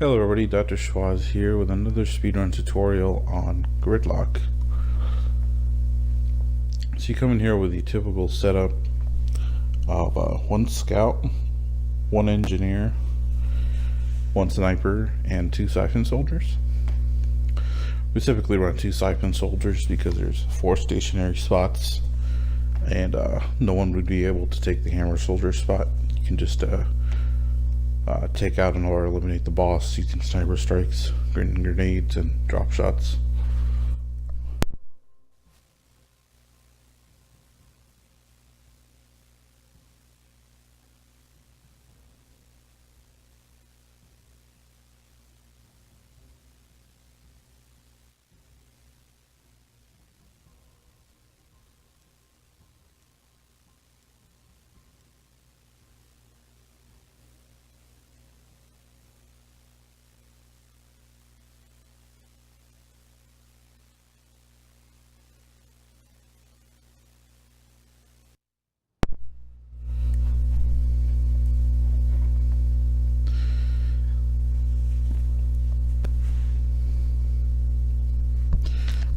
Hello everybody, Dr. Schwaz here with another speedrun tutorial on Gridlock. So you come in here with the typical setup of one scout, one engineer, one sniper, and two siphon soldiers. We typically run two siphon soldiers because there's 4 stationary spots and no one would be able to take the hammer soldier spot. You can just take out or eliminate the boss using sniper strikes, grenades, and drop shots.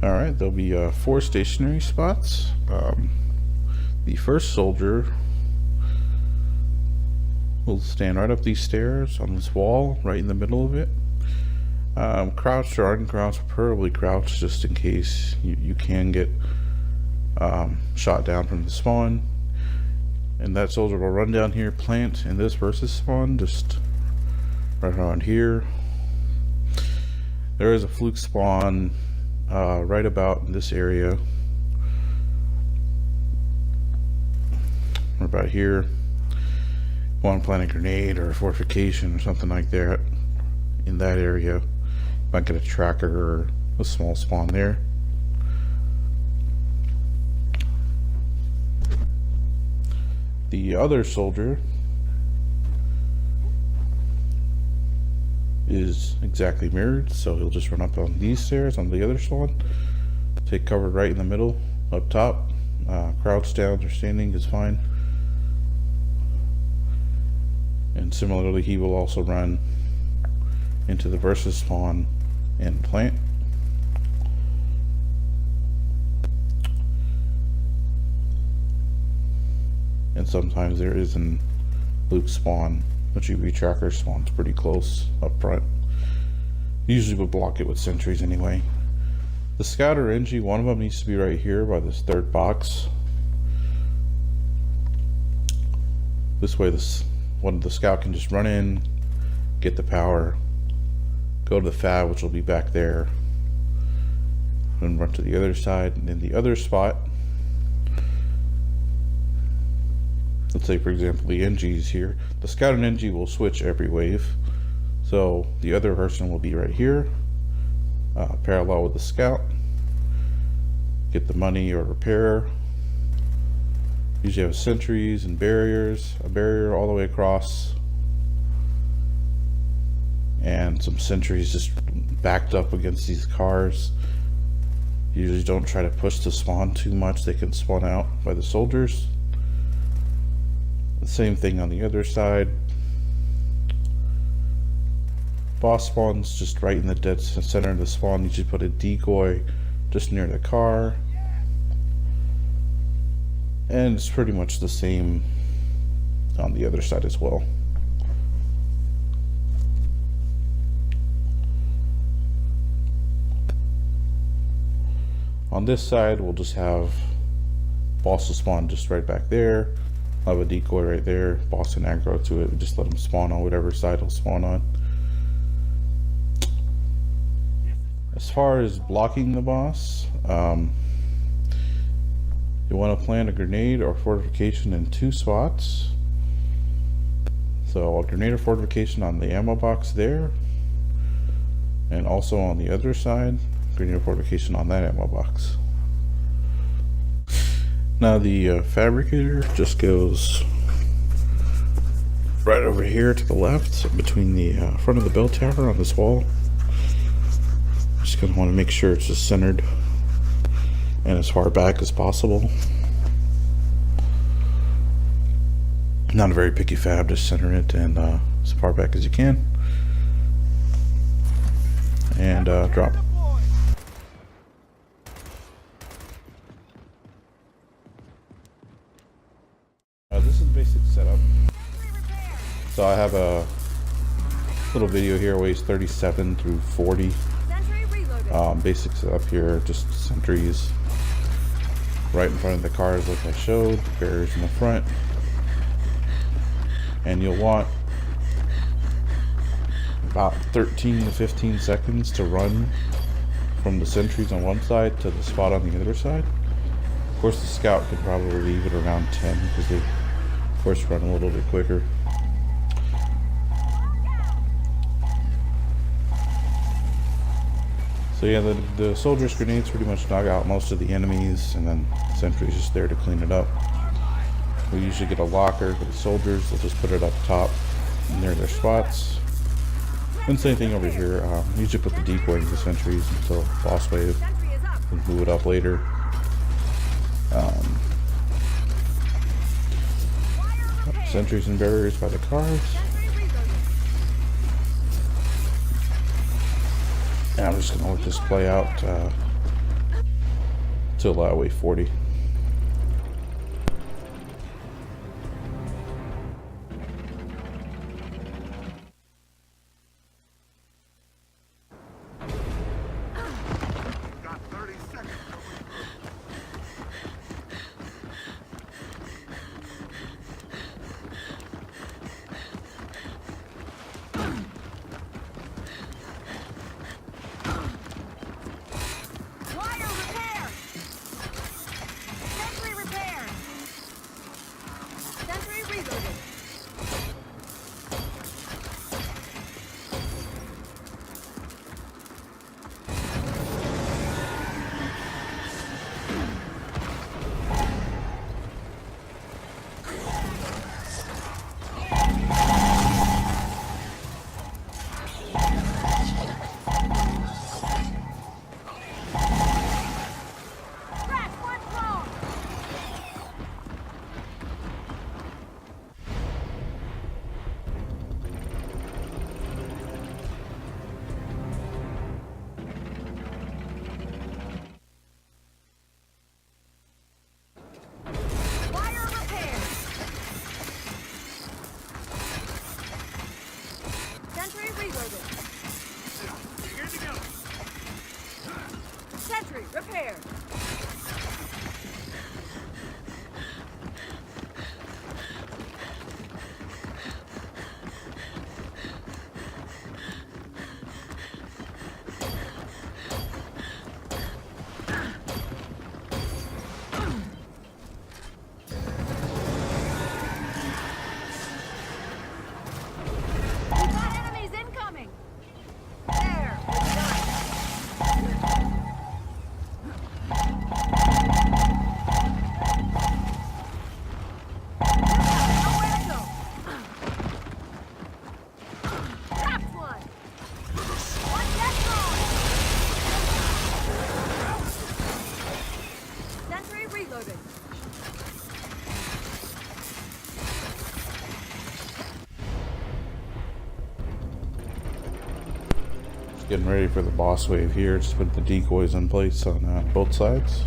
Alright, there'll be 4 stationary spots. The first soldier will stand right up these stairs on this wall, right in the middle of it. Crouched or uncrouched, preferably crouched, just in case you can get shot down from the spawn. And that soldier will run down here, plant in this versus spawn, just right around here. There is a fluke spawn right about in this area, or about here. Want to plant a grenade or a fortification or something like that in that area. You might get a tracker or a small spawn there. The other soldier is exactly mirrored, so he'll just run up on these stairs on the other spawn, take cover right in the middle up top. Crouch down or standing is fine, and similarly he will also run into the versus spawn and plant. And sometimes there is an Luke spawn, which UV tracker spawns pretty close up front. Usually would block it with sentries anyway. The scout or NG, one of them needs to be right here by this third box. This way the scout can just run in, get the power, go to the fab, which will be back there, and run to the other side. And in the other spot, let's say for example the NG is here, the scout and NG will switch every wave, so the other person will be right here, parallel with the scout, get the money or repair. Usually have sentries and barriers, a barrier all the way across, and some sentries just backed up against these cars. Usually don't try to push the spawn too much, they can spawn out by the soldiers. The same thing on the other side. Boss spawns just right in the dead center of the spawn. You should put a decoy just near the car. And it's pretty much the same on the other side as well. On this side, we'll just have boss will spawn just right back there. I'll have a decoy right there, boss and aggro to it. We just let them spawn on whatever side he'll spawn on. As far as blocking the boss, you want to plant a grenade or fortification in 2 spots. So a grenade or fortification on the ammo box there, and also on the other side, grenade or fortification on that ammo box. Now the fabricator just goes right over here to the left, between the front of the bell tower on this wall. Just gonna want to make sure it's just centered and as far back as possible. Not a very picky fab, just center it and as far back as you can. and drop. This is the basic setup. So I have a little video here, weighs 37 through 40. Basic setup here, just sentries right in front of the cars like I showed, barriers in the front. And you'll want about 13 to 15 seconds to run from the sentries on one side to the spot on the other side. Of course, the scout could probably leave it around 10 because they, of course, run a little bit quicker. So yeah, the soldiers' grenades pretty much knock out most of the enemies, and then the sentry's just there to clean it up. We usually get a locker for the soldiers. They'll just put it up top near their spots. And same thing over here. Usually put the decoy into the sentries until boss wave, and move it up later. Sentries and barriers by the cars. And I'm just gonna let this play out till wave 40. Sentry, repair. Getting ready for the boss wave here. Just put the decoys in place on both sides.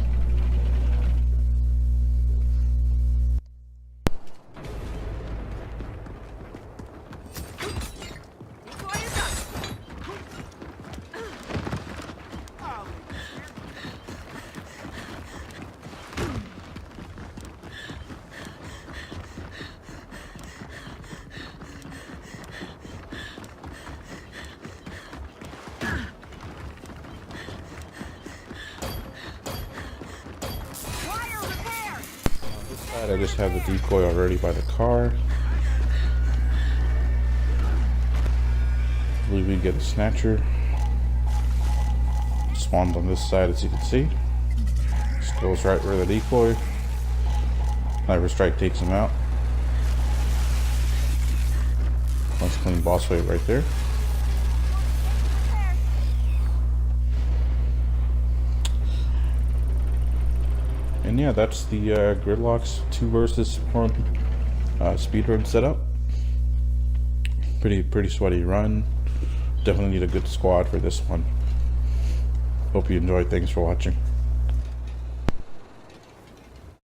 I just have the decoy already by the car. I believe we get a snatcher. Spawned on this side, as you can see. Just goes right where the decoy. Sniper strike takes him out. Nice clean boss wave right there. And yeah, that's the Gridlock's 2 versus 1 speedrun setup. Pretty sweaty run. Definitely need a good squad for this one. Hope you enjoyed. Thanks for watching.